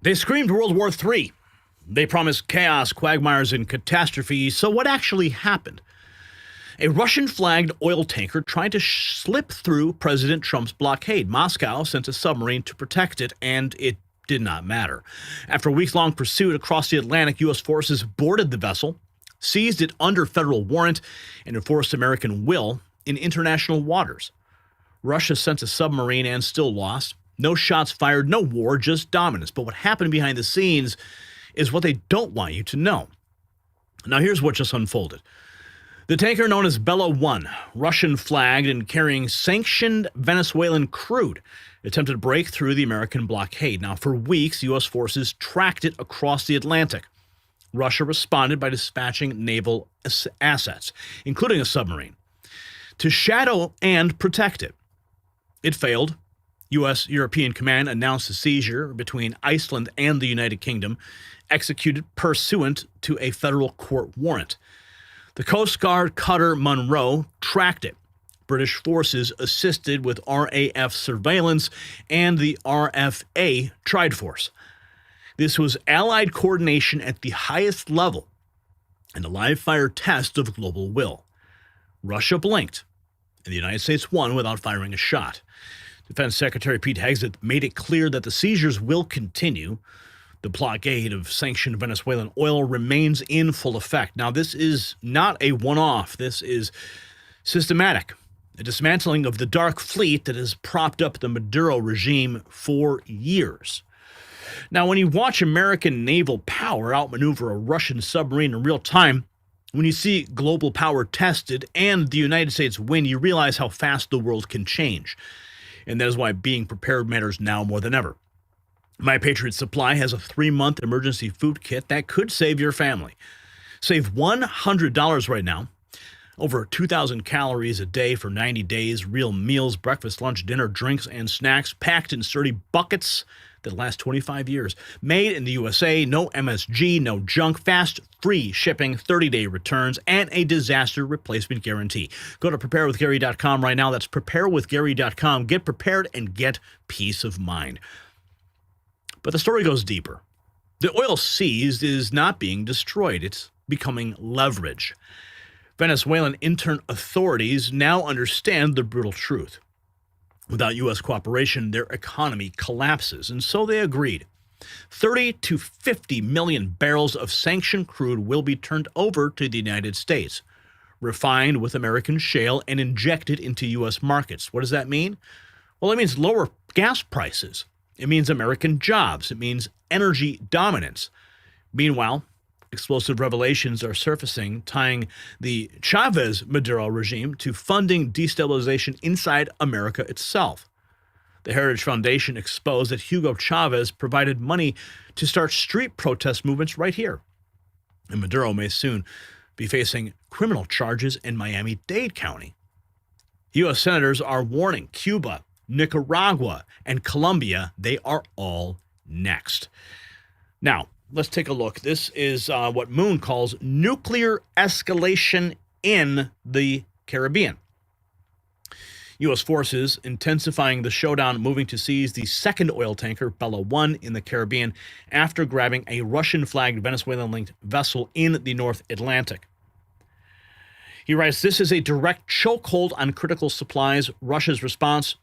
They screamed World War III. They promised chaos, quagmires, and catastrophe. So what actually happened? A Russian-flagged oil tanker tried to slip through President Trump's blockade. Moscow sent a submarine to protect it, and it did not matter. After a week-long pursuit across the Atlantic, U.S. forces boarded the vessel, seized it under federal warrant, and enforced American will in international waters. Russia sent a submarine and still lost. No shots fired, no war, just dominance. But what happened behind the scenes is what they don't want you to know. Now here's what just unfolded. The tanker known as Bella 1, Russian-flagged and carrying sanctioned Venezuelan crude, attempted to break through the American blockade. Now, for weeks, U.S. forces tracked it across the Atlantic. Russia responded by dispatching naval assets, including a submarine, to shadow and protect it. It failed. U.S. European Command announced a seizure between Iceland and the United Kingdom, executed pursuant to a federal court warrant. The Coast Guard Cutter Munro tracked it. British forces assisted with RAF surveillance and the RFA Tideforce. This was Allied coordination at the highest level and a live-fire test of global will. Russia blinked, and the United States won without firing a shot. Defense Secretary Pete Hegseth made it clear that the seizures will continue. The blockade of sanctioned Venezuelan oil remains in full effect. Now, this is not a one-off. This is systematic. A dismantling of the dark fleet that has propped up the Maduro regime for years. Now, when you watch American naval power outmaneuver a Russian submarine in real time, when you see global power tested and the United States win, you realize how fast the world can change. And that is why being prepared matters now more than ever. My Patriot Supply has a 3-month emergency food kit that could save your family. Save $100 right now. Over 2,000 calories a day for 90 days. Real meals, breakfast, lunch, dinner, drinks, and snacks packed in sturdy buckets that last 25 years. Made in the USA, no MSG, no junk, fast, free shipping, 30-day returns, and a disaster replacement guarantee. Go to preparewithgary.com right now. That's preparewithgary.com. Get prepared and get peace of mind. But the story goes deeper. The oil seized is not being destroyed. It's becoming leverage. Venezuelan intern authorities now understand the brutal truth. Without U.S. cooperation, their economy collapses, and so they agreed. 30 to 50 million barrels of sanctioned crude will be turned over to the United States, refined with American shale and injected into U.S. markets. What does that mean? Well, it means lower gas prices. It means American jobs. It means energy dominance. Meanwhile, explosive revelations are surfacing, tying the Chavez-Maduro regime to funding destabilization inside America itself. The Heritage Foundation exposed that Hugo Chavez provided money to start street protest movements right here. And Maduro may soon be facing criminal charges in Miami-Dade County. U.S. senators are warning Cuba, Nicaragua, and Colombia they are all next. Now, let's take a look. This is what Moon calls nuclear escalation in the Caribbean. U.S. forces intensifying the showdown, moving to seize the second oil tanker, Bella 1, in the Caribbean after grabbing a Russian-flagged Venezuelan-linked vessel in the North Atlantic. He writes, this is a direct chokehold on critical supplies. Russia's response,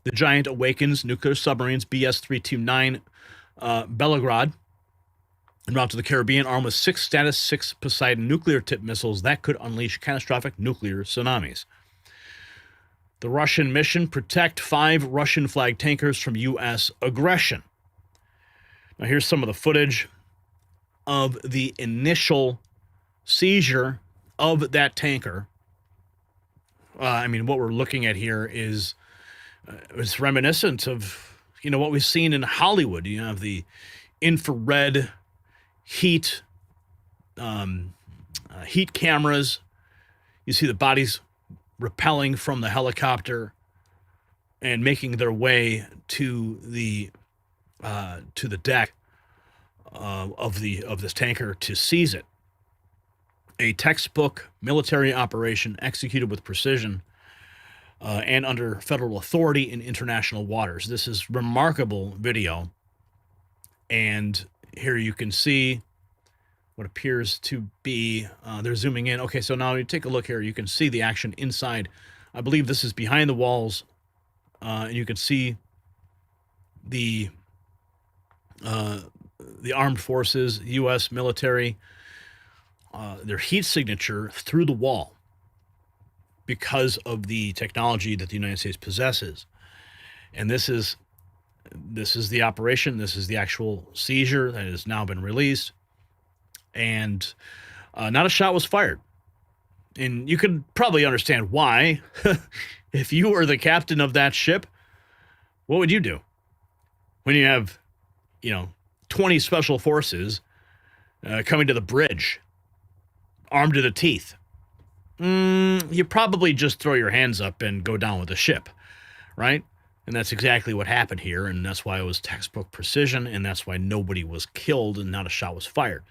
the giant awakens nuclear submarines BS-329 Belgrade en route to the Caribbean, armed with 6 Status 6 Poseidon nuclear-tipped missiles that could unleash catastrophic nuclear tsunamis. The Russian mission, protect 5 Russian-flagged tankers from U.S. aggression. Now here's some of the footage of the initial seizure of that tanker. What we're looking at here is it's reminiscent of, what we've seen in Hollywood. You have the infrared heat cameras. You see the bodies rappelling from the helicopter and making their way to the deck of this tanker to seize it. A textbook military operation executed with precision and under federal authority in international waters. This is remarkable video. And here you can see what appears to be, they're zooming in. Okay, so now you take a look here. You can see the action inside. I believe this is behind the walls. And you can see the armed forces, U.S. military, their heat signature through the wall because of the technology that the United States possesses. And this is the operation. This is the actual seizure that has now been released. And not a shot was fired. And you could probably understand why. If you were the captain of that ship, what would you do when you have, 20 special forces coming to the bridge, armed to the teeth? You probably just throw your hands up and go down with the ship, right? And that's exactly what happened here, and that's why it was textbook precision, and that's why nobody was killed and not a shot was fired.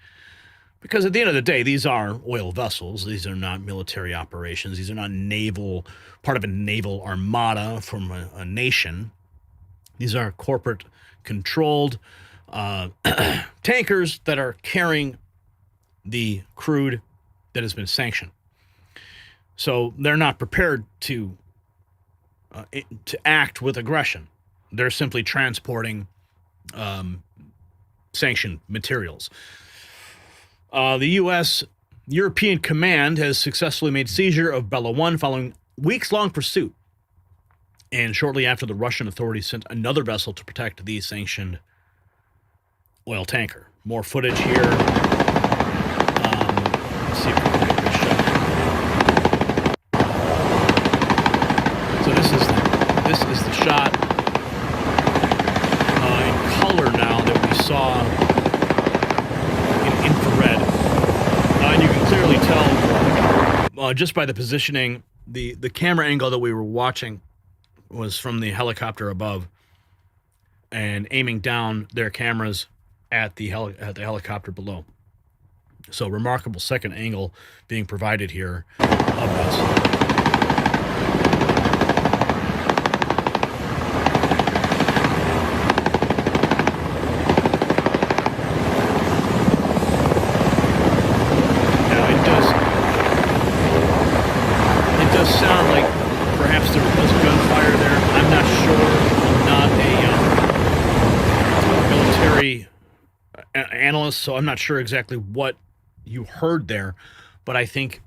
Because at the end of the day, these are oil vessels. These are not military operations. These are not part of a naval armada from a nation. These are corporate-controlled tankers that are carrying the crude that has been sanctioned. So they're not prepared to act with aggression. They're simply transporting sanctioned materials. The U.S. European Command has successfully made seizure of Bella 1 following weeks-long pursuit. And shortly after, the Russian authorities sent another vessel to protect the sanctioned oil tanker. More footage here. Let's see if we can get this shot. So this is the shot in color now that we saw in infrared. And you can clearly tell just by the positioning, the camera angle that we were watching was from the helicopter above and aiming down their cameras at the helicopter below. So remarkable second angle being provided here of this. Sound like perhaps there was gunfire there. I'm not sure. I'm not a military analyst, so I'm not sure exactly what you heard there. But I think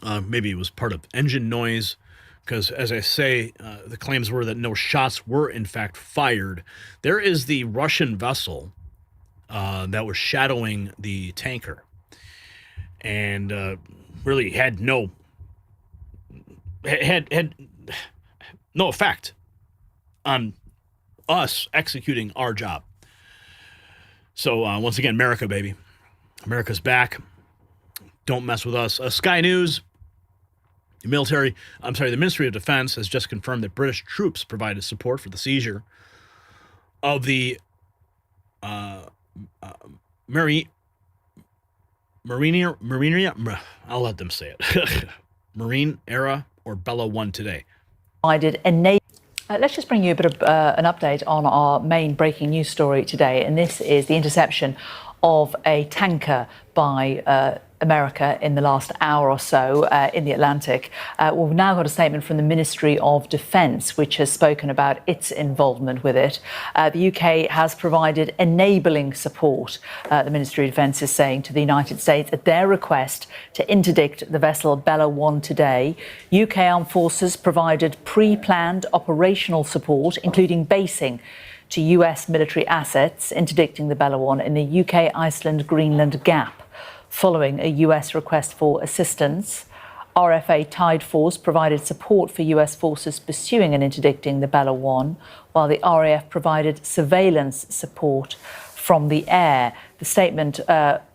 maybe it was part of engine noise, because as I say, the claims were that no shots were in fact fired. There is the Russian vessel that was shadowing the tanker, and really had no effect on us executing our job. So once again, America, baby. America's back. Don't mess with us. Sky News, the Ministry of Defense has just confirmed that British troops provided support for the seizure of the Marine, I'll let them say it. Marine era or Bella 1 today. Let's just bring you a bit of an update on our main breaking news story today, and this is the interception of a tanker by America in the last hour or so in the Atlantic. We've now got a statement from the Ministry of Defence, which has spoken about its involvement with it. The UK has provided enabling support, the Ministry of Defence is saying, to the United States at their request to interdict the vessel Bella 1 today. UK Armed Forces provided pre-planned operational support, including basing to US military assets, interdicting the Bella 1 in the UK-Iceland-Greenland gap. Following a US request for assistance, RFA Tideforce provided support for US forces pursuing and interdicting the Bella 1, while the RAF provided surveillance support from the air. The statement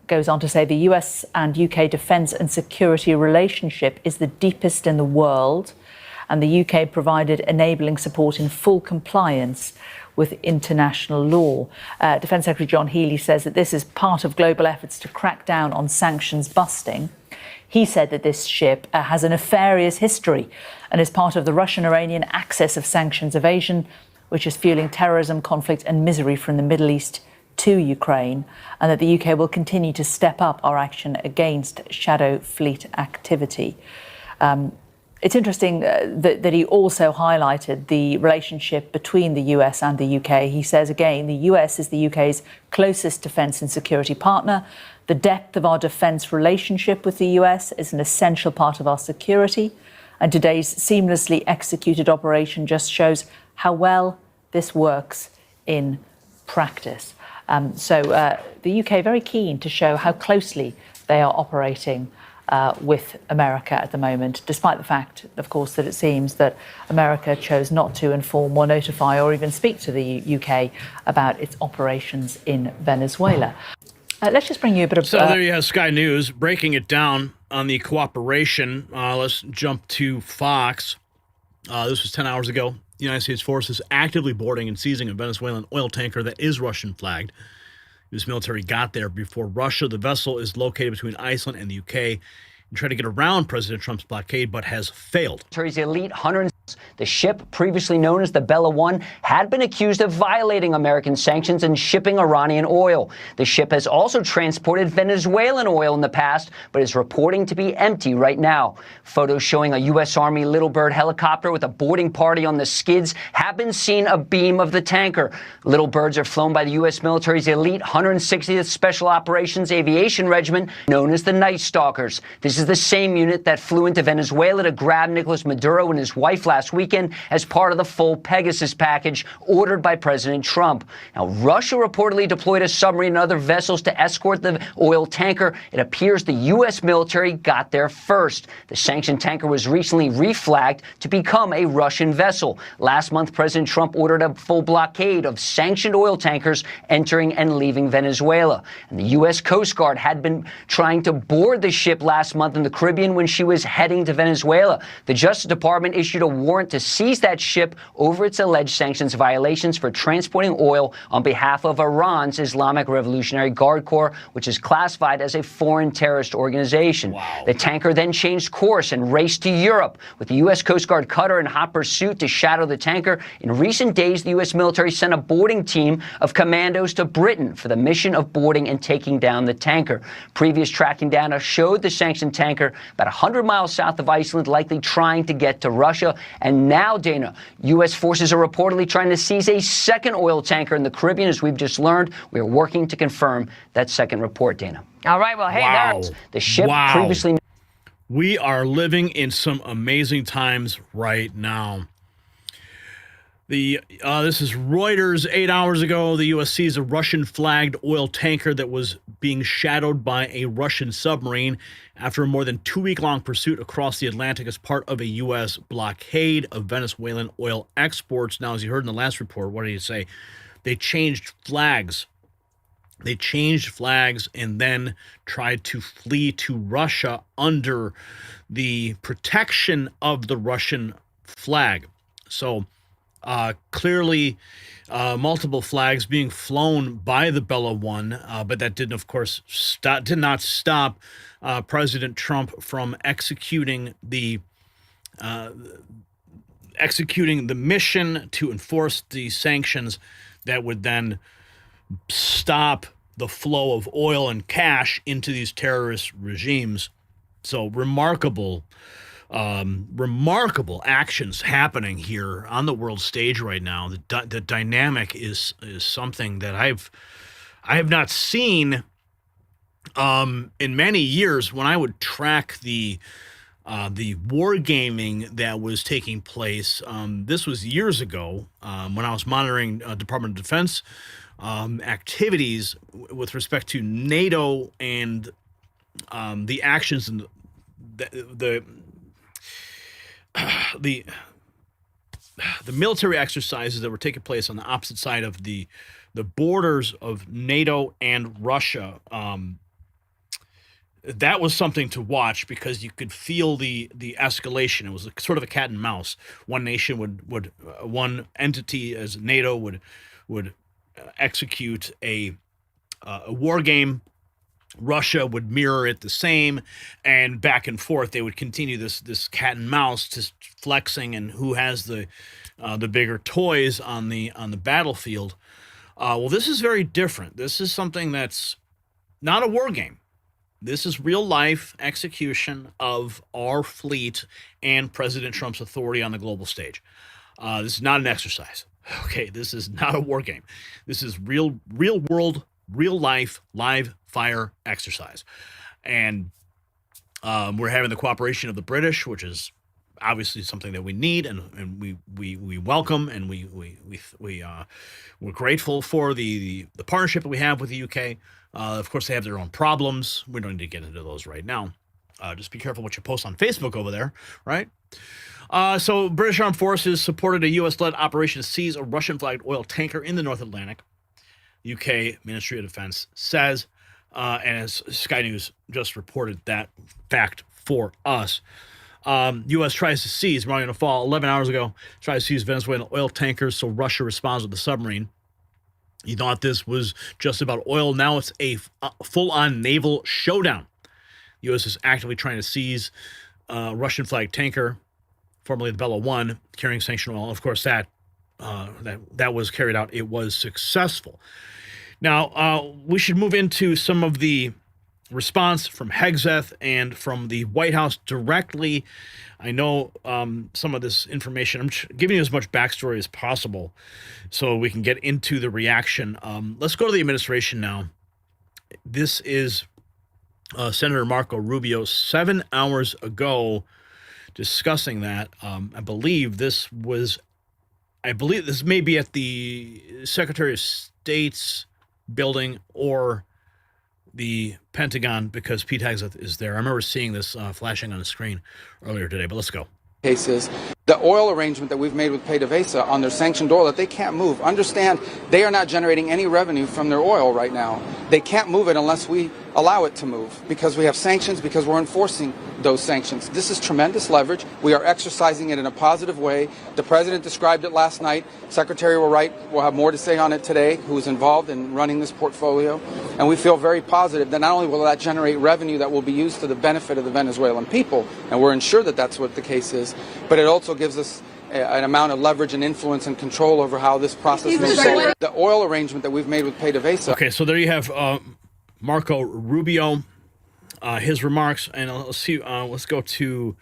goes on to say the US and UK defence and security relationship is the deepest in the world, and the UK provided enabling support in full compliance with international law. Defence Secretary John Healey says that this is part of global efforts to crack down on sanctions busting. He said that this ship has a nefarious history and is part of the Russian-Iranian axis of sanctions evasion, which is fueling terrorism, conflict and misery from the Middle East to Ukraine, and that the UK will continue to step up our action against shadow fleet activity. It's interesting that he also highlighted the relationship between the US and the UK. He says, again, the US is the UK's closest defence and security partner. The depth of our defence relationship with the US is an essential part of our security. And today's seamlessly executed operation just shows how well this works in practice. So the UK very keen to show how closely they are operating with America at the moment, despite the fact, of course, that it seems that America chose not to inform or notify or even speak to the UK about its operations in Venezuela. Let's just bring you a bit of... So there you have Sky News breaking it down on the cooperation. Let's jump to Fox. This was 10 hours ago. The United States forces actively boarding and seizing a Venezuelan oil tanker that is Russian flagged. U.S. military got there before Russia. The vessel is located between Iceland and the UK and tried to get around President Trump's blockade, but has failed. Military's elite hunter. The ship, previously known as the Bella One, had been accused of violating American sanctions and shipping Iranian oil. The ship has also transported Venezuelan oil in the past, but is reporting to be empty right now. Photos showing a U.S. Army Little Bird helicopter with a boarding party on the skids have been seen abeam of the tanker. Little Birds are flown by the U.S. military's elite 160th Special Operations Aviation Regiment, known as the Night Stalkers. This is the same unit that flew into Venezuela to grab Nicolas Maduro and his wife last weekend as part of the full Pegasus package ordered by President Trump. Now, Russia reportedly deployed a submarine and other vessels to escort the oil tanker. It appears the U.S. military got there first. The sanctioned tanker was recently reflagged to become a Russian vessel. Last month, President Trump ordered a full blockade of sanctioned oil tankers entering and leaving Venezuela. And the U.S. Coast Guard had been trying to board the ship last month in the Caribbean when she was heading to Venezuela. The Justice Department issued a warrant to seize that ship over its alleged sanctions violations for transporting oil on behalf of Iran's Islamic Revolutionary Guard Corps, which is classified as a foreign terrorist organization. Wow. The tanker then changed course and raced to Europe, with the U.S. Coast Guard cutter in hot pursuit to shadow the tanker. In recent days, the U.S. military sent a boarding team of commandos to Britain for the mission of boarding and taking down the tanker. Previous tracking data showed the sanctioned tanker about 100 miles south of Iceland, likely trying to get to Russia. And now, Dana, U.S. forces are reportedly trying to seize a second oil tanker in the Caribbean. As we've just learned, we are working to confirm that second report, Dana. All right, well, hey, Wow. The ship Wow. previously... We are living in some amazing times right now. This is Reuters. 8 hours ago, the U.S. seized a Russian-flagged oil tanker that was being shadowed by a Russian submarine after a more than 2-week-long pursuit across the Atlantic as part of a U.S. blockade of Venezuelan oil exports. Now, as you heard in the last report, what did he say? They changed flags. They changed flags and then tried to flee to Russia under the protection of the Russian flag. So clearly multiple flags being flown by the Bella One, but that did not stop President Trump from executing the mission to enforce the sanctions that would then stop the flow of oil and cash into these terrorist regimes. So remarkable actions happening here on the world stage right now. The dynamic is something that I have not seen in many years. When I would track the wargaming that was taking place, this was years ago when I was monitoring Department of Defense activities with respect to NATO and the actions and the military exercises that were taking place on the opposite side of the borders of NATO and Russia. That was something to watch because you could feel the escalation. It was sort of a cat and mouse. One nation would one entity as NATO would execute a war game. Russia would mirror it the same, and back and forth they would continue this cat and mouse, just flexing and who has the bigger toys on the battlefield. Well, this is very different. This is something that's not a war game. This is real life execution of our fleet and President Trump's authority on the global stage. This is not an exercise. Okay, this is not a war game. This is real world, real life, live fire exercise. And we're having the cooperation of the British, which is obviously something that we need and we welcome, and we're grateful for the partnership that we have with the UK. Of course, they have their own problems. We don't need to get into those right now. Just be careful what you post on Facebook over there, right? So British Armed Forces supported a U.S.-led operation to seize a Russian-flagged oil tanker in the North Atlantic. The UK Ministry of Defense says, and as Sky News just reported that fact for us. U.S. tries to seize, running a fall 11 hours ago, tries to seize Venezuelan oil tankers, so Russia responds with a submarine. You thought this was just about oil. Now it's a full-on naval showdown. The U.S. is actively trying to seize a Russian-flagged tanker, formerly the Bella 1, carrying sanctioned oil. Of course, that was carried out. It was successful. Now, we should move into some of the response from Hegseth and from the White House directly. I know some of this information. I'm giving you as much backstory as possible so we can get into the reaction. Let's go to the administration now. This is Senator Marco Rubio 7 hours ago discussing that. I believe this may be at the Secretary of State's building or the Pentagon, because Pete Hegseth is there. I remember seeing this flashing on the screen earlier today, but let's go. Cases, the oil arrangement that we've made with PDVSA on their sanctioned oil that they can't move. Understand, they are not generating any revenue from their oil right now. They can't move it unless we allow it to move, because we have sanctions, because we're enforcing those sanctions. This is tremendous leverage. We are exercising it in a positive way. The president described it last night. Secretary Wright will have more to say on it today, who is involved in running this portfolio. And we feel very positive that not only will that generate revenue that will be used to the benefit of the Venezuelan people, and we're ensured that that's what the case is, but it also gives us an amount of leverage and influence and control over how this process moves forward. The oil arrangement that we've made with PDVSA. Okay, so there you have Marco Rubio, his remarks, and let's see. Let's go to.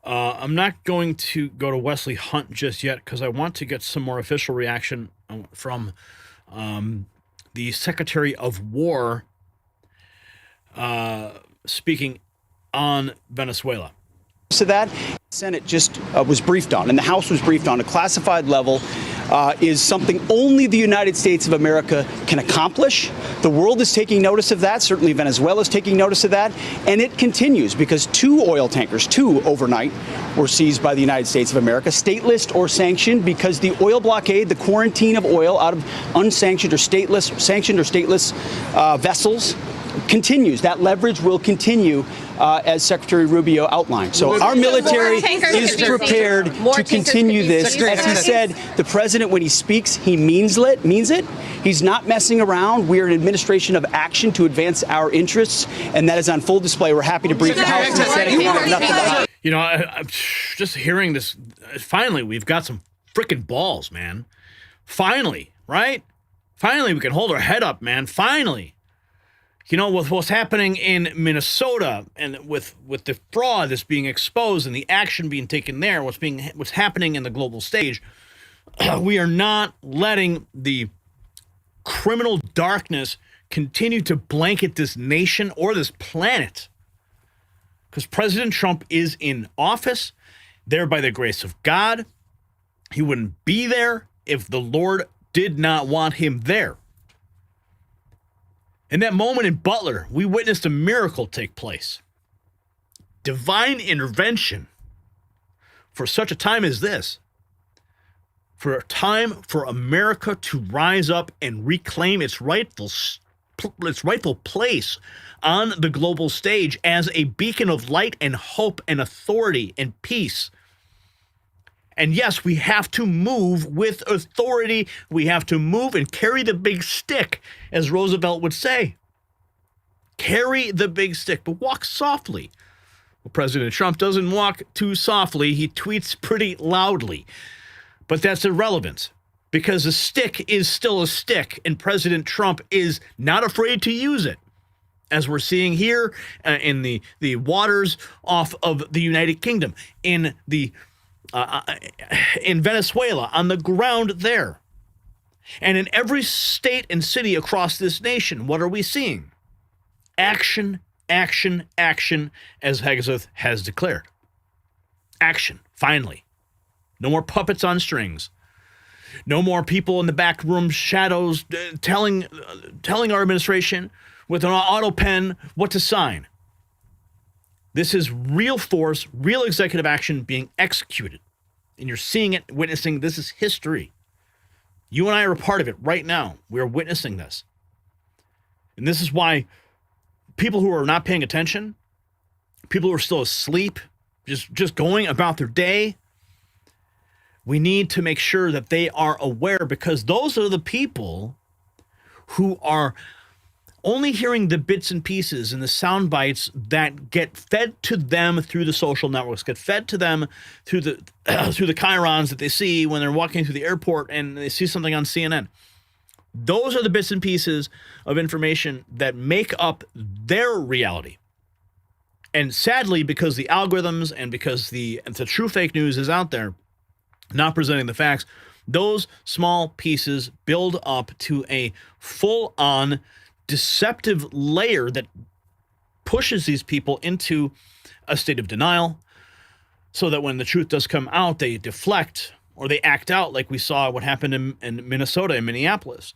I'm not going to go to Wesley Hunt just yet because I want to get some more official reaction from the Secretary of War speaking on Venezuela. So that Senate just was briefed on, and the House was briefed on a classified level, is something only the United States of America can accomplish. The world is taking notice of that. Certainly Venezuela is taking notice of that. And it continues because two oil tankers, overnight, were seized by the United States of America, stateless or sanctioned, because the oil blockade, the quarantine of oil out of unsanctioned or sanctioned or stateless vessels continues. That leverage will continue, as Secretary Rubio outlined. So our military is prepared to continue this. As he said, the president, when he speaks, he means it. He's not messing around. We are an administration of action to advance our interests, and that is on full display. We're happy to brief the House and the Senate. We have nothing to hide. You know, I'm just hearing this. Finally, we've got some freaking balls, man. Finally, right? Finally, we can hold our head up, man. Finally. You know, with what's happening in Minnesota and with the fraud that's being exposed and the action being taken there, what's happening in the global stage, we are not letting the criminal darkness continue to blanket this nation or this planet. Because President Trump is in office, there by the grace of God. He wouldn't be there if the Lord did not want him there. In that moment in Butler, we witnessed a miracle take place. Divine intervention for such a time as this. For a time for America to rise up and reclaim its rightful place on the global stage as a beacon of light and hope and authority and peace. And yes, we have to move with authority. We have to move and carry the big stick, as Roosevelt would say. Carry the big stick, but walk softly. Well, President Trump doesn't walk too softly. He tweets pretty loudly. But that's irrelevant. because a stick is still a stick, and President Trump is not afraid to use it, as we're seeing here in the waters off of the United Kingdom, in Venezuela, on the ground there. And in every state and city across this nation, what are we seeing? Action, action, action, as Hegseth has declared. Action, finally. No more puppets on strings. No more people in the back room shadows telling our administration with an auto pen what to sign. This is real force, real executive action being executed. And you're seeing it, witnessing. This is history. You and I are a part of it right now. We are witnessing this. And this is why people who are not paying attention, people who are still asleep, just going about their day, we need to make sure that they are aware, because those are the people who are only hearing the bits and pieces and the sound bites that get fed to them through the social networks, get fed to them through the chyrons that they see when they're walking through the airport and they see something on CNN. Those are the bits and pieces of information that make up their reality. And sadly, because the algorithms and because the true fake news is out there, not presenting the facts, those small pieces build up to a full-on deceptive layer that pushes these people into a state of denial, so that when the truth does come out, they deflect or they act out, like we saw what happened in Minnesota and Minneapolis.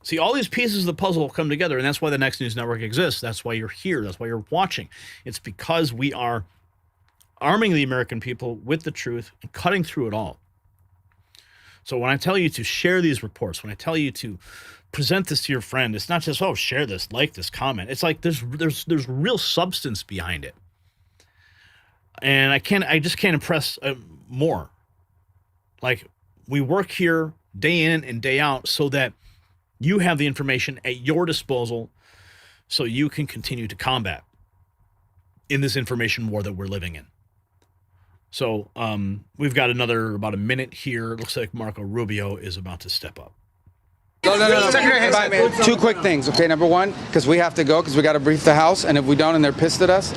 See, all these pieces of the puzzle come together, and that's why the Next News Network exists. That's why you're here. That's why you're watching. It's because we are arming the American people with the truth and cutting through it all. So when I tell you to share these reports, when I tell you to present this to your friend, it's not just, oh, share this, like this, comment. It's like there's real substance behind it. And I just can't impress more. Like, we work here day in and day out so that you have the information at your disposal so you can continue to combat in this information war that we're living in. So we've got about a minute here. It looks like Marco Rubio is about to step up. No. Two quick things, okay? Number one, because we have to go, because we got to brief the House, and if we don't and they're pissed at us,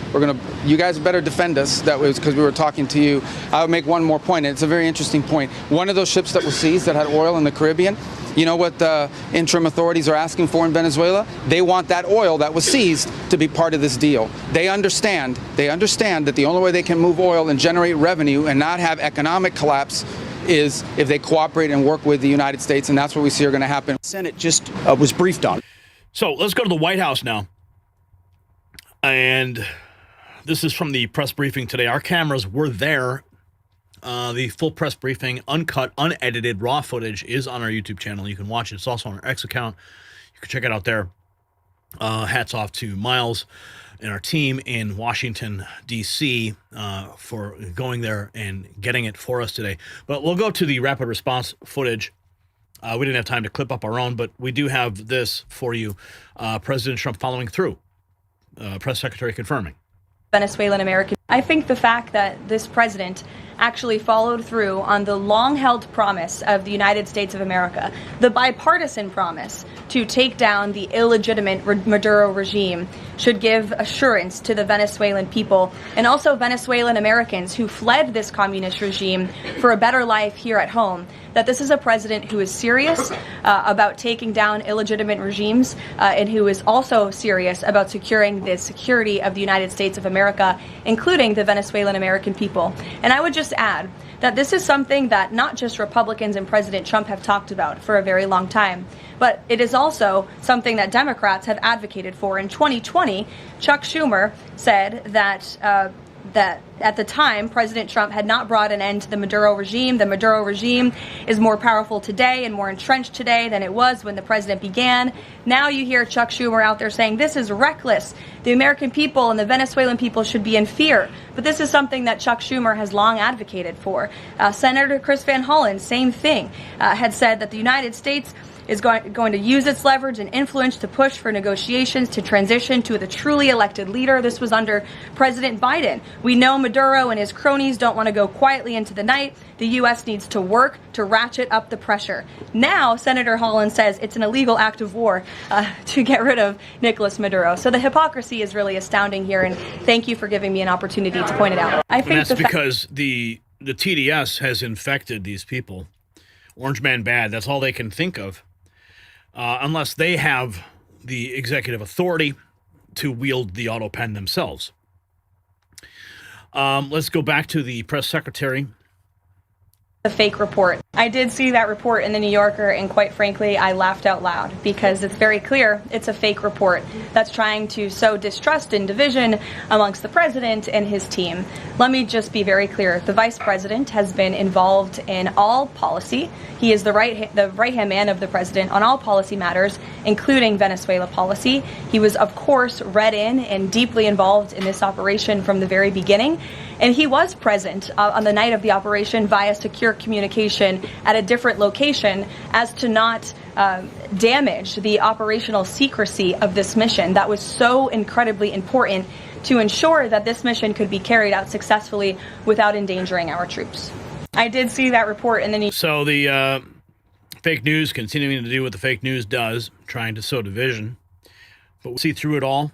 you guys better defend us. That was because we were talking to you. I would make one more point, and it's a very interesting point. One of those ships that was seized that had oil in the Caribbean, you know what the interim authorities are asking for in Venezuela? They want that oil that was seized to be part of this deal. They understand that the only way they can move oil and generate revenue and not have economic collapse is if they cooperate and work with the United States, and that's what we see are going to happen. The Senate just was briefed on. So let's go to the White House now. And this is from the press briefing today. Our cameras were there. The full press briefing, uncut, unedited, raw footage is on our YouTube channel. You can watch it. It's also on our X account. You can check it out there. Hats off to Miles and our team in Washington, D.C. For going there and getting it for us today. But we'll go to the rapid response footage. We didn't have time to clip up our own, but we do have this for you. President Trump following through. Press Secretary confirming. Venezuelan American. I think the fact that this president actually followed through on the long-held promise of the United States of America, the bipartisan promise to take down the illegitimate Maduro regime, should give assurance to the Venezuelan people and also Venezuelan Americans who fled this communist regime for a better life here at home, that this is a president who is serious about taking down illegitimate regimes and who is also serious about securing the security of the United States of America, including the Venezuelan American people. And I would just add that this is something that not just Republicans and President Trump have talked about for a very long time, but it is also something that Democrats have advocated for. In 2020, Chuck Schumer said that at the time, President Trump had not brought an end to the Maduro regime. The Maduro regime is more powerful today and more entrenched today than it was when the president began. Now you hear Chuck Schumer out there saying this is reckless. The American people and the Venezuelan people should be in fear. But this is something that Chuck Schumer has long advocated for. Senator Chris Van Hollen, same thing, had said that the United States is going to use its leverage and influence to push for negotiations to transition to the truly elected leader. This was under President Biden. We know Maduro and his cronies don't want to go quietly into the night. The U.S. needs to work to ratchet up the pressure. Now, Senator Holland says it's an illegal act of war to get rid of Nicolas Maduro. So the hypocrisy is really astounding here, and thank you for giving me an opportunity to point it out. I think that's because the TDS has infected these people. Orange man bad, that's all they can think of, unless they have the executive authority to wield the auto pen themselves. Let's go back to the press secretary. The fake report. I did see that report in the New Yorker, and quite frankly, I laughed out loud because it's very clear it's a fake report that's trying to sow distrust and division amongst the president and his team. Let me just be very clear. The vice president has been involved in all policy. He is the right-hand man of the president on all policy matters, including Venezuela policy. He was, of course, read in and deeply involved in this operation from the very beginning. And he was present on the night of the operation via secure communication at a different location as to not damage the operational secrecy of this mission that was so incredibly important to ensure that this mission could be carried out successfully without endangering our troops. I did see that report in the news. So the fake news continuing to do what the fake news does, trying to sow division. But we'll see through it all.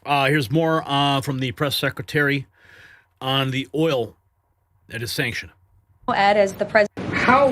Here's more from the press secretary on the oil that is sanctioned. Ed, as the president. How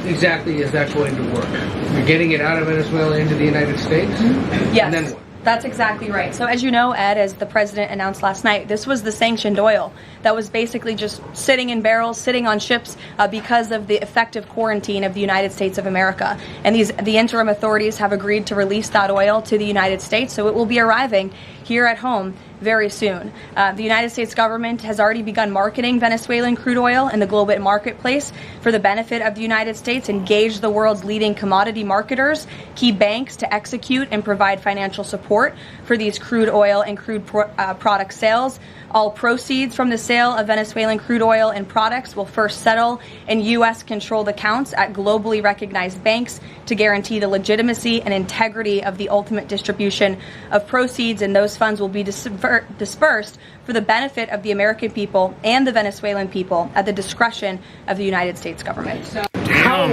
exactly is that going to work? You're getting it out of Venezuela into the United States? Yes. And then what? That's exactly right. So as you know, Ed, as the president announced last night, this was the sanctioned oil that was basically just sitting in barrels, sitting on ships because of the effective quarantine of the United States of America. And the interim authorities have agreed to release that oil to the United States, so it will be arriving here at home very soon. The United States government has already begun marketing Venezuelan crude oil in the global marketplace for the benefit of the United States, engaged the world's leading commodity marketers, key banks to execute and provide financial support for these crude oil and crude product sales. All proceeds from the sale of Venezuelan crude oil and products will first settle in U.S.-controlled accounts at globally recognized banks to guarantee the legitimacy and integrity of the ultimate distribution of proceeds, and those funds will be dispersed for the benefit of the American people and the Venezuelan people at the discretion of the United States government. How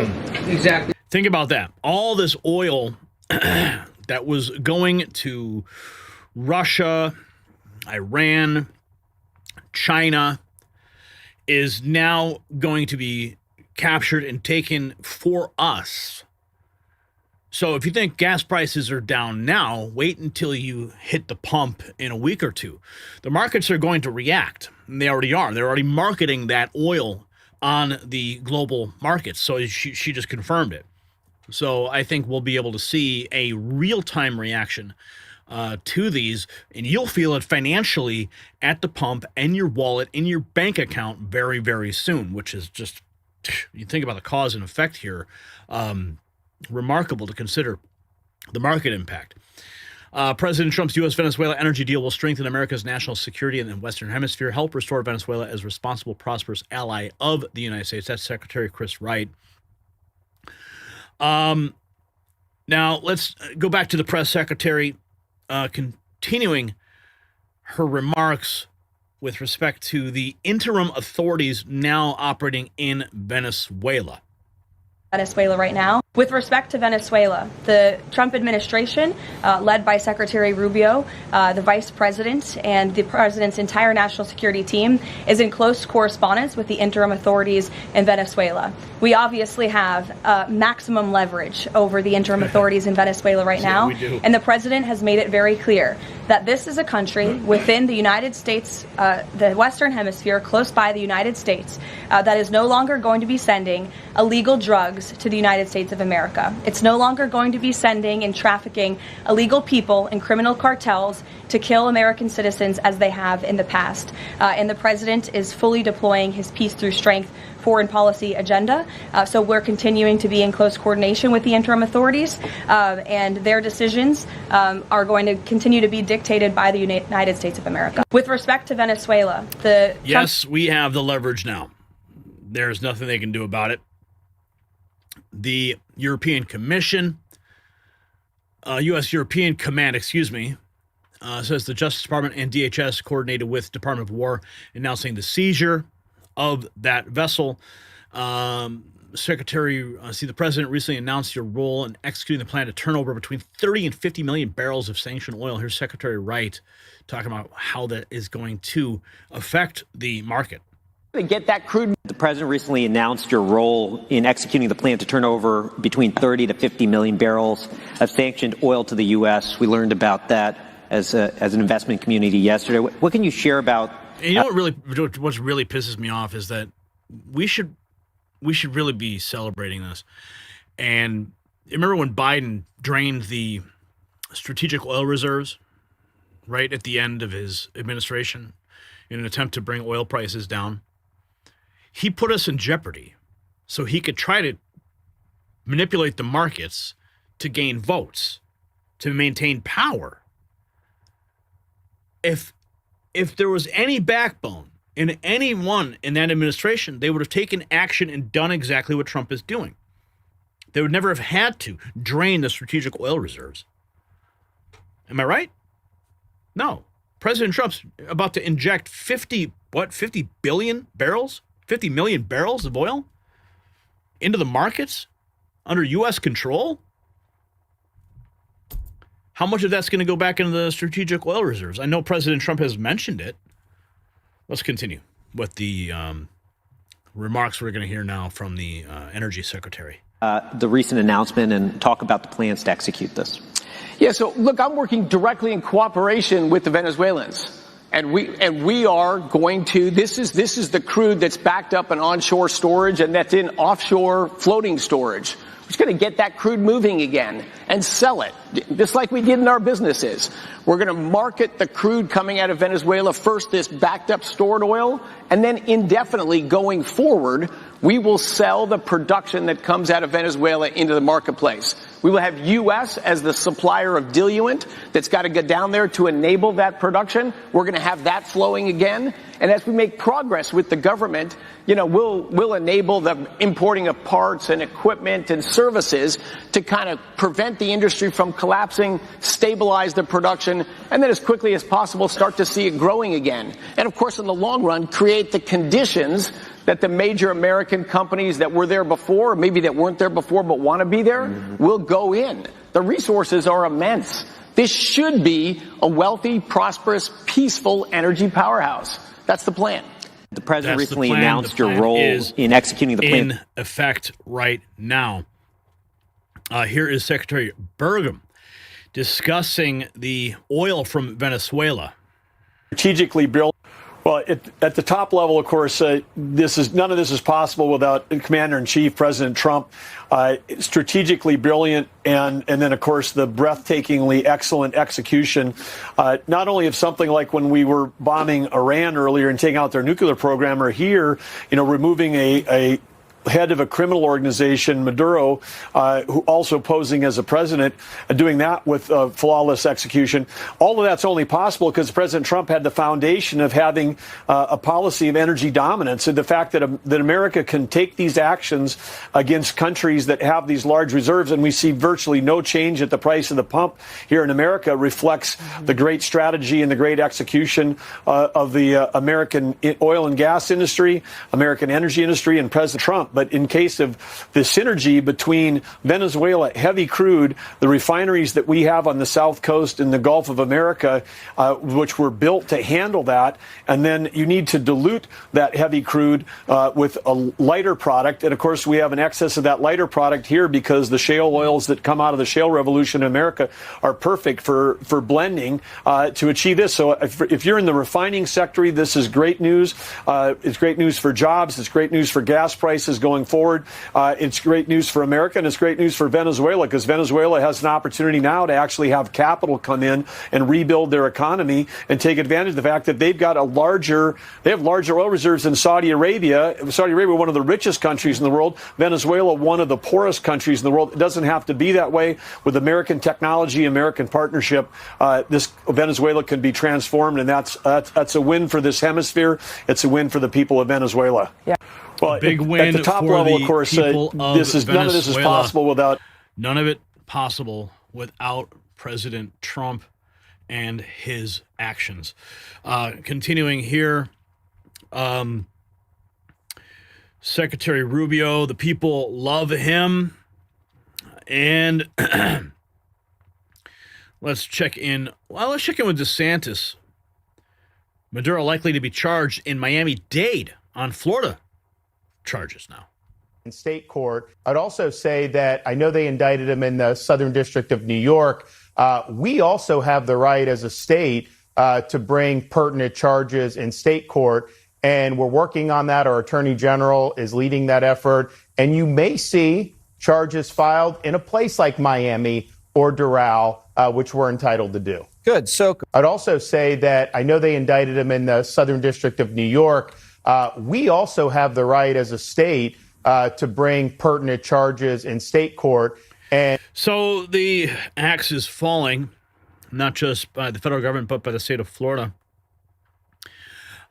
exactly? Think about that. All this oil that was going to Russia, Iran, China is now going to be captured and taken for us. So if you think gas prices are down now, wait until you hit the pump in a week or two. The markets are going to react. And they already are. They're already marketing that oil on the global markets. So she just confirmed it. So I think we'll be able to see a real-time reaction to these, and you'll feel it financially at the pump and your wallet, in your bank account very, very soon, which is just, you think about the cause and effect here, remarkable to consider the market impact. President Trump's U.S.-Venezuela energy deal will strengthen America's national security in the Western Hemisphere, help restore Venezuela as a responsible, prosperous ally of the United States. That's Secretary Chris Wright. Now, let's go back to the press secretary, continuing her remarks with respect to the interim authorities now operating in Venezuela. Venezuela right now. With respect to Venezuela, the Trump administration, led by Secretary Rubio, the vice president, and the president's entire national security team, is in close correspondence with the interim authorities in Venezuela. We obviously have maximum leverage over the interim authorities in Venezuela right now, and the president has made it very clear that this is a country within the United States, the Western Hemisphere, close by the United States, that is no longer going to be sending illegal drugs to the United States of America. It's no longer going to be sending and trafficking illegal people and criminal cartels to kill American citizens as they have in the past. And the president is fully deploying his peace through strength foreign policy agenda. So we're continuing to be in close coordination with the interim authorities, and their decisions are going to continue to be dictated by the United States of America. With respect to Venezuela, Yes, we have the leverage now. There's nothing they can do about it. the European Commission, U.S. European Command, says the Justice Department and DHS coordinated with Department of War announcing the seizure of that vessel. The president recently announced your role in executing the plan to turn over between 30 and 50 million barrels of sanctioned oil. Here's Secretary Wright talking about how that is going to affect the market. To get that crude. The president recently announced your role in executing the plan to turn over between 30 to 50 million barrels of sanctioned oil to the U.S. We learned about that as an investment community yesterday. What can you share about? And you know what really pisses me off is that we should really be celebrating this. And remember when Biden drained the strategic oil reserves right at the end of his administration in an attempt to bring oil prices down? He put us in jeopardy so he could try to manipulate the markets to gain votes, to maintain power. If there was any backbone in anyone in that administration, they would have taken action and done exactly what Trump is doing. They would never have had to drain the strategic oil reserves. Am I right? No. President Trump's about to inject 50 billion barrels? 50 million barrels of oil into the markets under U.S. control? How much of that's going to go back into the strategic oil reserves? I know President Trump has mentioned it. Let's continue with the remarks we're going to hear now from the Energy Secretary. The recent announcement and talk about the plans to execute this. Yeah, so look, I'm working directly in cooperation with the Venezuelans. And we are going to, this is the crude that's backed up in onshore storage and that's in offshore floating storage. We're just going to get that crude moving again and sell it, just like we did in our businesses. We're going to market the crude coming out of Venezuela, first this backed up stored oil, and then indefinitely going forward, we will sell the production that comes out of Venezuela into the marketplace. We will have U.S. as the supplier of diluent that's got to go down there to enable that production. We're going to have that flowing again. And as we make progress with the government, we'll enable the importing of parts and equipment and services to kind of prevent the industry from collapsing, stabilize the production, and then as quickly as possible start to see it growing again. And of course, in the long run, create the conditions that the major American companies that were there before, or maybe that weren't there before but want to be there, will go in. The resources are immense. This should be a wealthy, prosperous, peaceful energy powerhouse. That's the plan. The president recently announced your role in executing the plan. In effect right now. Here is Secretary Burgum discussing the oil from Venezuela. Strategically built. Well, at the top level, of course, none of this is possible without Commander-in-Chief President Trump. Strategically brilliant, and then, of course, the breathtakingly excellent execution, not only of something like when we were bombing Iran earlier and taking out their nuclear program, or here, removing a head of a criminal organization, Maduro, who also posing as a president, doing that with flawless execution. All of that's only possible because President Trump had the foundation of having a policy of energy dominance, and the fact that America can take these actions against countries that have these large reserves, and we see virtually no change at the price of the pump here in America, reflects the great strategy and the great execution of the American oil and gas industry, American energy industry, and President Trump. But in case of the synergy between Venezuela, heavy crude, the refineries that we have on the South Coast in the Gulf of America, which were built to handle that, and then you need to dilute that heavy crude with a lighter product. And, of course, we have an excess of that lighter product here because the shale oils that come out of the shale revolution in America are perfect for blending to achieve this. So if you're in the refining sector, this is great news. It's great news for jobs. It's great news for gas prices going forward. It's great news for America, and it's great news for Venezuela, because Venezuela has an opportunity now to actually have capital come in and rebuild their economy and take advantage of the fact that they have larger oil reserves than Saudi Arabia. Saudi Arabia, one of the richest countries in the world. Venezuela, one of the poorest countries in the world. It doesn't have to be that way. With American technology, American partnership, this Venezuela can be transformed, and that's a win for this hemisphere. It's a win for the people of Venezuela. Yeah. Well, big win at the top for level, the of course, people of none of this is Venezuela. possible without. None of it possible without President Trump and his actions. Continuing here, Secretary Rubio, the people love him. And let's check in with DeSantis. Maduro likely to be charged in Miami-Dade on Florida charges now. In state court. I'd also say that I know they indicted him in the Southern District of New York. We also have the right as a state to bring pertinent charges in state court, and we're working on that. Our Attorney General is leading that effort, and you may see charges filed in a place like Miami or Doral, which we're entitled to do. Good. So I'd also say that I know they indicted him in the Southern District of New York. We also have the right as a state to bring pertinent charges in state court. And so the axe is falling, not just by the federal government, but by the state of Florida.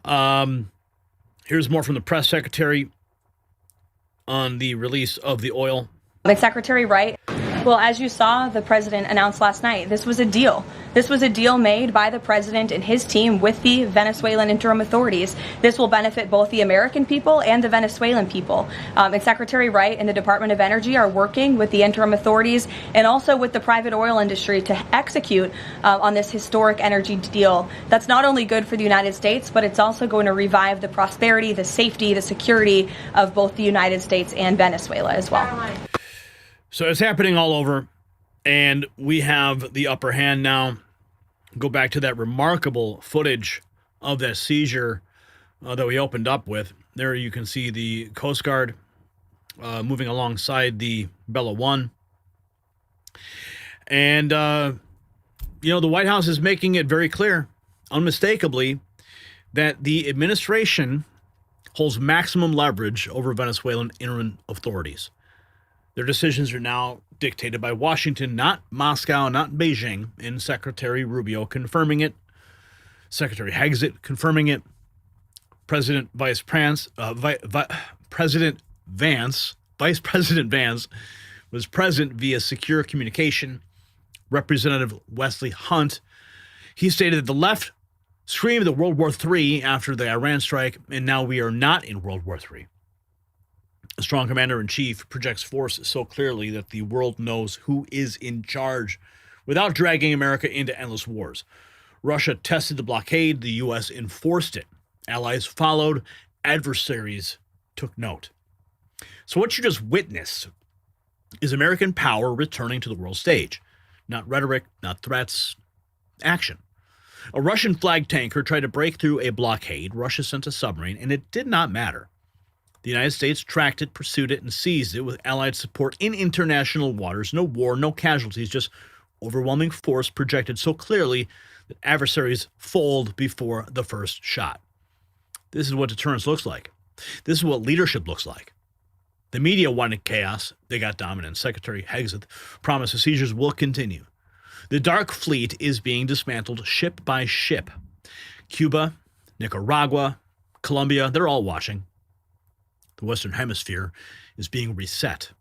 Here's more from the press secretary on the release of the oil. Like Secretary Wright, well, as you saw, the president announced last night, this was a deal. This was a deal made by the president and his team with the Venezuelan interim authorities. This will benefit both the American people and the Venezuelan people. And Secretary Wright and the Department of Energy are working with the interim authorities and also with the private oil industry to execute on this historic energy deal. That's not only good for the United States, but it's also going to revive the prosperity, the safety, the security of both the United States and Venezuela as well. So it's happening all over, and we have the upper hand now. Go back to that remarkable footage of that seizure that we opened up with. There you can see the Coast Guard moving alongside the Bella 1. And, the White House is making it very clear, unmistakably, that the administration holds maximum leverage over Venezuelan interim authorities. Their decisions are now dictated by Washington, not Moscow, not Beijing, and Secretary Rubio confirming it, Secretary Hexit confirming it, President Vance was present via secure communication. Representative Wesley Hunt, he stated that the left screamed at World War III after the Iran strike, and now we are not in World War III. A strong commander-in-chief projects force so clearly that the world knows who is in charge without dragging America into endless wars. Russia tested the blockade. The U.S. enforced it. Allies followed. Adversaries took note. So what you just witnessed is American power returning to the world stage. Not rhetoric, not threats, action. A Russian-flagged tanker tried to break through a blockade. Russia sent a submarine, and it did not matter. The United States tracked it, pursued it, and seized it with Allied support in international waters. No war, no casualties, just overwhelming force projected so clearly that adversaries fold before the first shot. This is what deterrence looks like. This is what leadership looks like. The media wanted chaos. They got dominance. Secretary Hexit promised the seizures will continue. The Dark Fleet is being dismantled ship by ship. Cuba, Nicaragua, Colombia, they're all watching. The Western Hemisphere is being reset.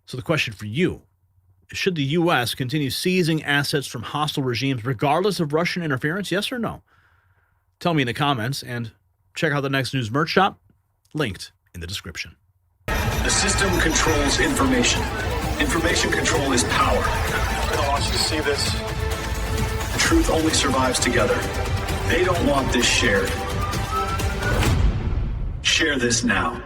So the question for you, should the U.S. continue seizing assets from hostile regimes regardless of Russian interference, yes or no? Tell me in the comments, and check out the Next News merch shop, linked in the description. The system controls information. Information control is power. I want you to see this. The truth only survives together. They don't want this shared. Share this now.